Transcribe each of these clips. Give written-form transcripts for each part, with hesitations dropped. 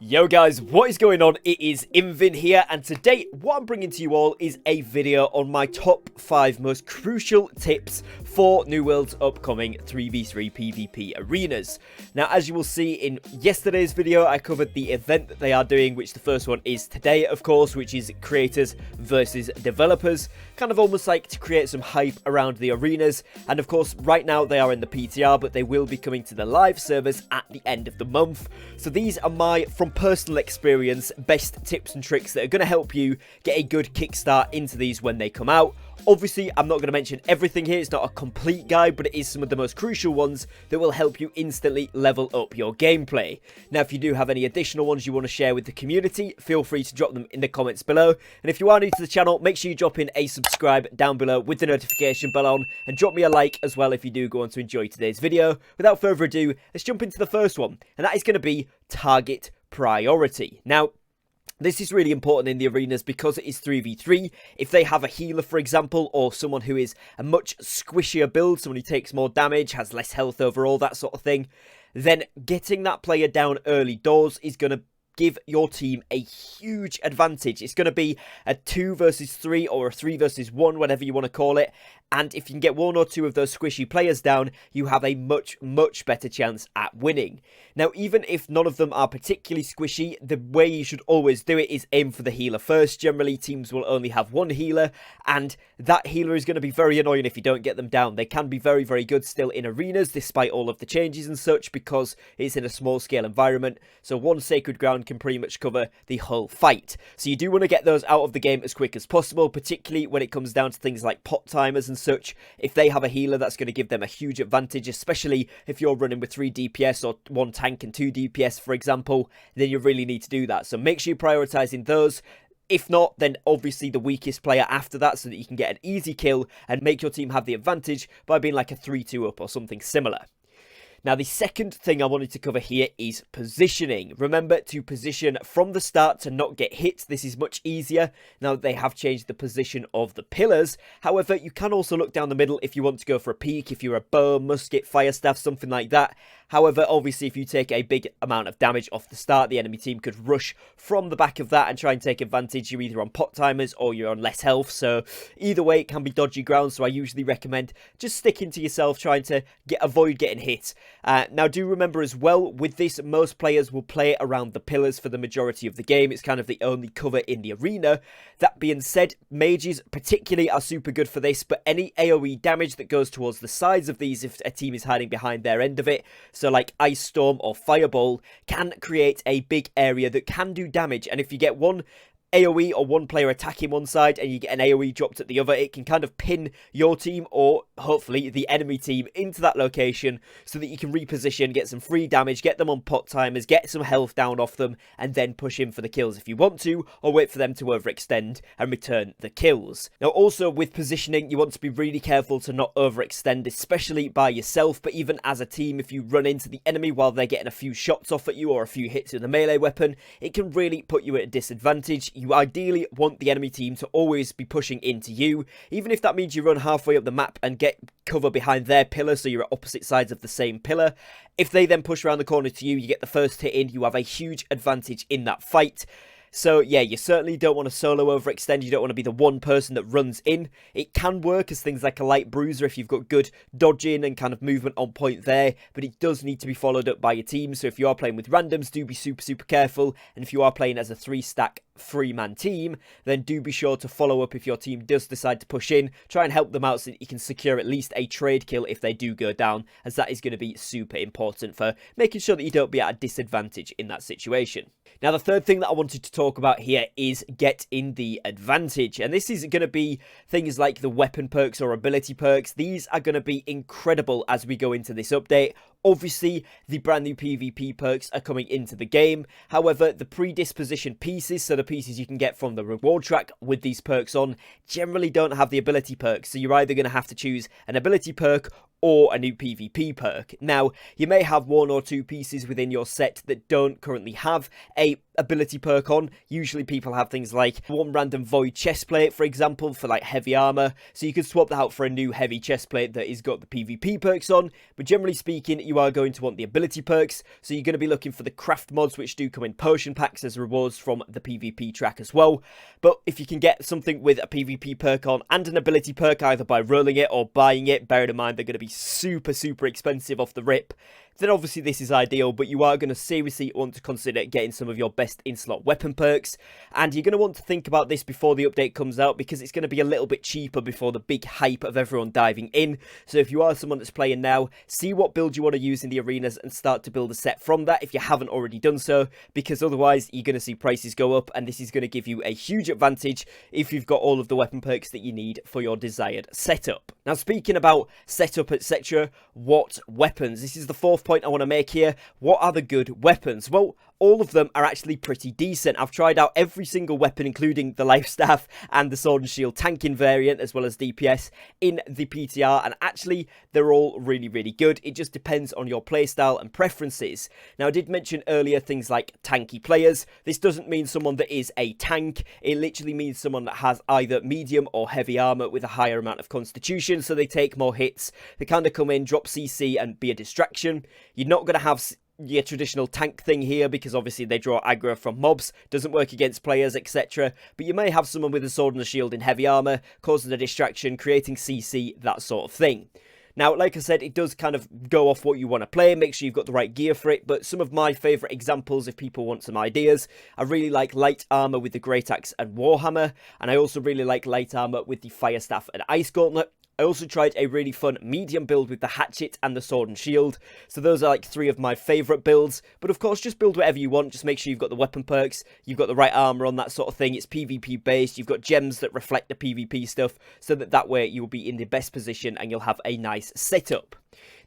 Yo guys, what is going on? It is Invin here, and today what I'm bringing to you all is a video on my top 5 most crucial tips for New World's upcoming 3v3 PvP arenas. Now, as you will see in yesterday's video, I covered the event that they are doing, which the first one is today, of course, which is creators versus developers, kind of almost like to create some hype around the arenas. And of course, right now they are in the PTR, but they will be coming to the live servers at the end of the month. So these are my, from personal experience, best tips and tricks that are going to help you get a good kickstart into these when they come out. Obviously, I'm not going to mention everything here. It's not a complete guide, but it is some of the most crucial ones that will help you instantly level up your gameplay. Now, if you do have any additional ones you want to share with the community, feel free to drop them in the comments below. And if you are new to the channel, make sure you drop in a subscribe down below with the notification bell on, and drop me a like as well if you do go on to enjoy today's video. Without further ado, let's jump into the first one, and that is going to be target priority. Now, this is really important in the arenas because it is 3v3. If they have a healer, for example, or someone who is a much squishier build, someone who takes more damage, has less health overall, that sort of thing, then getting that player down early doors is going to give your team a huge advantage. It's going to be a 2 versus 3 or a 3 versus 1, whatever you want to call it. And if you can get 1 or 2 of those squishy players down, you have a much better chance at winning. Now, even if none of them are particularly squishy, the way you should always do it is aim for the healer first. Generally, teams will only have 1 healer, and that healer is going to be very annoying if you don't get them down. They can be very good still in arenas, despite all of the changes and such, because it's in a small-scale environment. So 1 sacred ground can pretty much cover the whole fight. So you do want to get those out of the game as quick as possible, particularly when it comes down to things like pot timers and such. If they have a healer, that's going to give them a huge advantage, especially if you're running with 3 DPS or 1 tank and 2 DPS, for example, then you really need to do that. So make sure you're prioritizing those. If not, then obviously the weakest player after that, so that you can get an easy kill and make your team have the advantage by being like a 3-2 up or something similar. Now, the second thing I wanted to cover here is positioning. Remember to position from the start to not get hit. This is much easier now that they have changed the position of the pillars. However, you can also look down the middle if you want to go for a peek, if you're a bow, musket, fire staff, something like that. However, obviously, if you take a big amount of damage off the start, the enemy team could rush from the back of that and try and take advantage. You're either on pot timers or you're on less health. So either way, it can be dodgy ground. So I usually recommend just sticking to yourself, trying to avoid getting hit. Now, do remember as well, with this, most players will play around the pillars for the majority of the game. It's kind of the only cover in the arena. That being said, mages particularly are super good for this, but any AoE damage that goes towards the sides of these, if a team is hiding behind their end of it, so like Ice Storm or Fireball, can create a big area that can do damage. And if you get 1 AoE or 1 player attacking one side and you get an AoE dropped at the other, it can kind of pin your team or hopefully the enemy team into that location so that you can reposition, get some free damage, get them on pot timers, get some health down off them, and then push in for the kills if you want to, or wait for them to overextend and return the kills. Now, also with positioning, you want to be really careful to not overextend, especially by yourself, but even as a team. If you run into the enemy while they're getting a few shots off at you or a few hits with a melee weapon, it can really put you at a disadvantage. You ideally want the enemy team to always be pushing into you, even if that means you run halfway up the map and get cover behind their pillar, so you're at opposite sides of the same pillar. If they then push around the corner to you, you get the first hit in, you have a huge advantage in that fight. So yeah, you certainly don't want to solo overextend. You don't want to be the one person that runs in. It can work as things like a light bruiser if you've got good dodging and kind of movement on point there, but it does need to be followed up by your team. So if you are playing with randoms, do be super careful. And if you are playing as a 3-stack 3-man team, then do be sure to follow up if your team does decide to push in. Try and help them out so that you can secure at least a trade kill if they do go down, as that is going to be super important for making sure that you don't be at a disadvantage in that situation. Now, the third thing that I wanted to talk about here is get in the advantage. And this is going to be things like the weapon perks or ability perks. These are going to be incredible as we go into this update. Obviously, the brand new PvP perks are coming into the game. However, the predisposition pieces, so the pieces you can get from the reward track with these perks on, generally don't have the ability perks. So you're either going to have to choose an ability perk or a new PvP perk. Now, you may have one or two pieces within your set that don't currently have a ability perk on. Usually people have things like one random void chestplate, for example, for like heavy armor, so you could swap that out for a new heavy chestplate that has got the PvP perks on. But generally speaking, you are going to want the ability perks, so you're going to be looking for the craft mods, which do come in potion packs as rewards from the PvP track as well. But if you can get something with a PvP perk on and an ability perk, either by rolling it or buying it, bearing in mind they're going to be super expensive off the rip, then obviously this is ideal. But you are going to seriously want to consider getting some of your best in-slot weapon perks, and you're going to want to think about this before the update comes out, because it's going to be a little bit cheaper before the big hype of everyone diving in. So if you are someone that's playing now, see what build you want to use in the arenas and start to build a set from that if you haven't already done so, because otherwise you're going to see prices go up, and this is going to give you a huge advantage if you've got all of the weapon perks that you need for your desired setup. Now, speaking about setup, etc., what weapons? This is the fourth point I want to make here. What are the good weapons? Well, all of them are actually pretty decent. I've tried out every single weapon, including the life staff and the sword and shield tanking variant, as well as DPS in the PTR, and actually they're all really good. It just depends on your playstyle and preferences. Now, I did mention earlier things like tanky players. This doesn't mean someone that is a tank. It literally means someone that has either medium or heavy armor with a higher amount of constitution, so they take more hits. They kind of come in, drop CC, and be a distraction. You're not going to have your traditional tank thing here, because obviously they draw aggro from mobs, doesn't work against players, etc. But you may have someone with a sword and a shield in heavy armor, causing a distraction, creating CC, that sort of thing. Now, like I said, it does kind of go off what you want to play. Make sure you've got the right gear for it. But some of my favourite examples, if people want some ideas, I really like light armour with the Great Axe and Warhammer. And I also really like light armour with the Fire Staff and Ice Gauntlet. I also tried a really fun medium build with the hatchet and the sword and shield. So those are like three of my favourite builds. But of course, just build whatever you want. Just make sure you've got the weapon perks, you've got the right armour on, that sort of thing. It's PvP based. You've got gems that reflect the PvP stuff, so that way you'll be in the best position and you'll have a nice setup.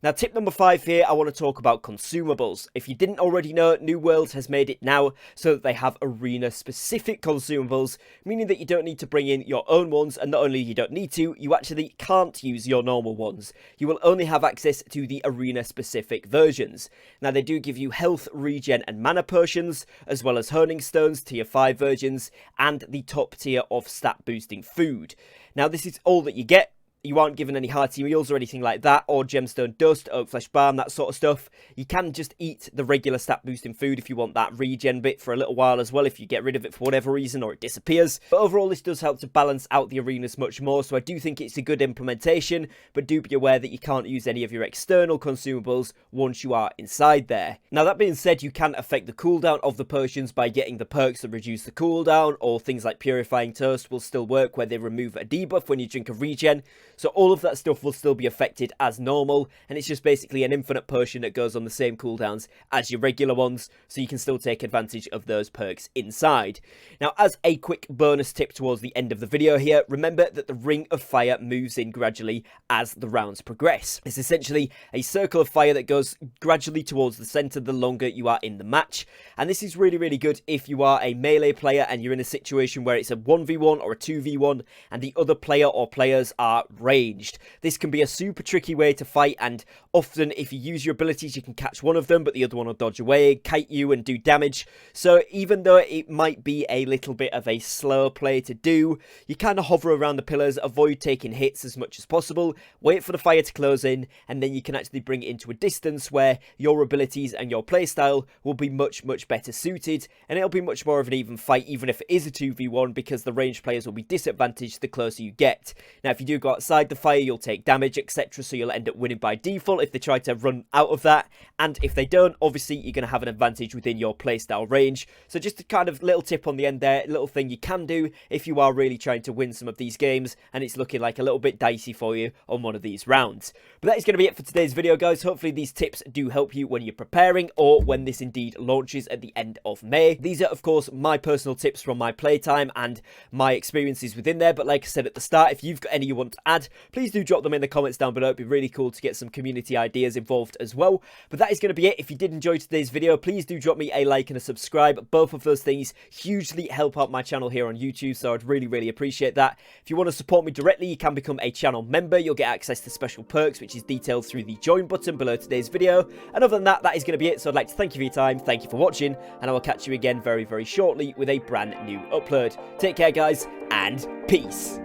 Now, tip number 5 here, I want to talk about consumables. If you didn't already know, New World has made it now so that they have arena-specific consumables, meaning that you don't need to bring in your own ones, and not only you don't need to, you actually can't use your normal ones. You will only have access to the arena-specific versions. Now, they do give you health, regen, and mana potions, as well as honing stones, tier 5 versions, and the top tier of stat-boosting food. Now, this is all that you get. You aren't given any hearty meals or anything like that, or gemstone dust, oak flesh balm, that sort of stuff. You can just eat the regular stat boosting food if you want that regen bit for a little while as well, if you get rid of it for whatever reason or it disappears. But overall, this does help to balance out the arenas much more, so I do think it's a good implementation, but do be aware that you can't use any of your external consumables once you are inside there. Now, that being said, you can affect the cooldown of the potions by getting the perks that reduce the cooldown, or things like Purifying Toast will still work where they remove a debuff when you drink a regen. So all of that stuff will still be affected as normal, and it's just basically an infinite potion that goes on the same cooldowns as your regular ones, so you can still take advantage of those perks inside. Now, as a quick bonus tip towards the end of the video here, remember that the Ring of Fire moves in gradually as the rounds progress. It's essentially a circle of fire that goes gradually towards the centre the longer you are in the match, and this is really good if you are a melee player and you're in a situation where it's a 1v1 or a 2v1 and the other player or players are ranged. This can be a super tricky way to fight, and often if you use your abilities you can catch one of them but the other one will dodge away, kite you and do damage. So even though it might be a little bit of a slow play to do, you kind of hover around the pillars, avoid taking hits as much as possible, wait for the fire to close in, and then you can actually bring it into a distance where your abilities and your playstyle will be much better suited, and it'll be much more of an even fight even if it is a 2v1, because the ranged players will be disadvantaged the closer you get. Now, if you do go outside the fire, you'll take damage, etc., so you'll end up winning by default if they try to run out of that, and if they don't, obviously you're going to have an advantage within your playstyle range. So just a kind of little tip on the end there, little thing you can do if you are really trying to win some of these games and it's looking like a little bit dicey for you on one of these rounds. But that is going to be it for today's video, guys. Hopefully these tips do help you when you're preparing, or when this indeed launches at the end of May. These are, of course, my personal tips from my playtime and my experiences within there, but like I said at the start, if you've got any you want to add, add, please do drop them in the comments down below. It'd be really cool to get some community ideas involved as well. But that is going to be it. If you did enjoy today's video, please do drop me a like and a subscribe. Both of those things hugely help out my channel here on YouTube, so I'd really appreciate that. If you want to support me directly, you can become a channel member. You'll get access to special perks, which is detailed through the join button below today's video. And other than that, that is going to be it. So I'd like to thank you for your time, thank you for watching, and I will catch you again very shortly with a brand new upload. Take care, guys, and peace.